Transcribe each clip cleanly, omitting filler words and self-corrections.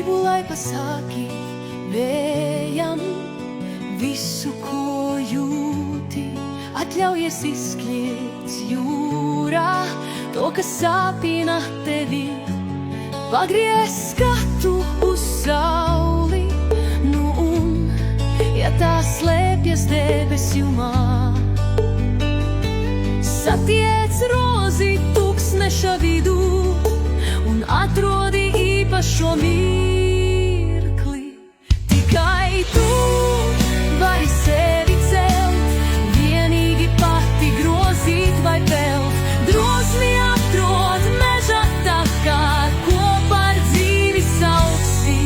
Gribu, lai pasaki vējam visu, ko jūti. Atļaujies izkliegt jūrā to, kas sāpina tevi. Pagriez skatu uz sauli, nu un, ja tā slēpjas debesjumā, satiec rozi tūkstneša vidū un atrodi īpašo mirkli. Tikai tu vari sevi celt, vienīgi pati grozīt vai pelt. Drosmi atrod meža takā, kopā ar dzīvi sauksi.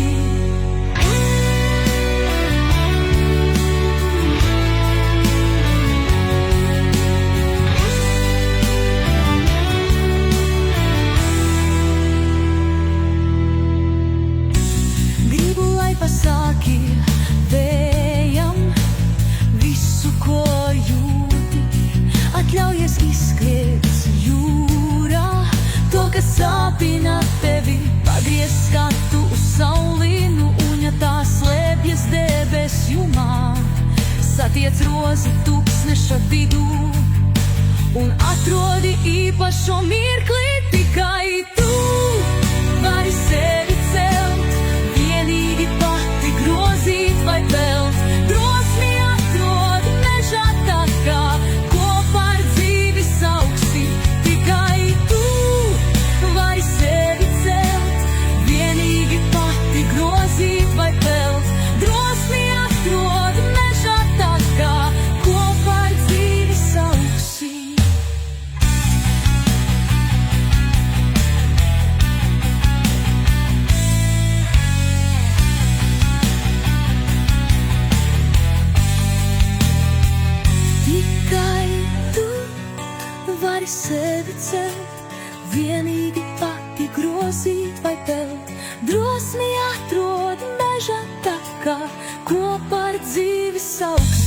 Gribu, lai pasaki vējam visu, ko jūti. Atļaujies izkliegt jūrā to, kas sāpina tevi. Pagriez skatu uz sauli, nu un ja tā slēpjas debesjumā, satiec rozi tūkstneša vidū un atrodi īpašo mirkli. Tikai tu vari sevi celt, vienīgi pati grozīt vai pelt. Drosmi atrod meža takā, kopā ar dzīvi sauksi. Tikai tu vari sevi celt, vienīgi pati grozīt vai pelt. Drosmi atrod meža takā, kopā ar dzīvi sauksi. Tikai tu vari sevi celt, vienīgi pati grozīt vai pelt. Drosmi atrod meža takā, kopā ar dzīvi sauksi.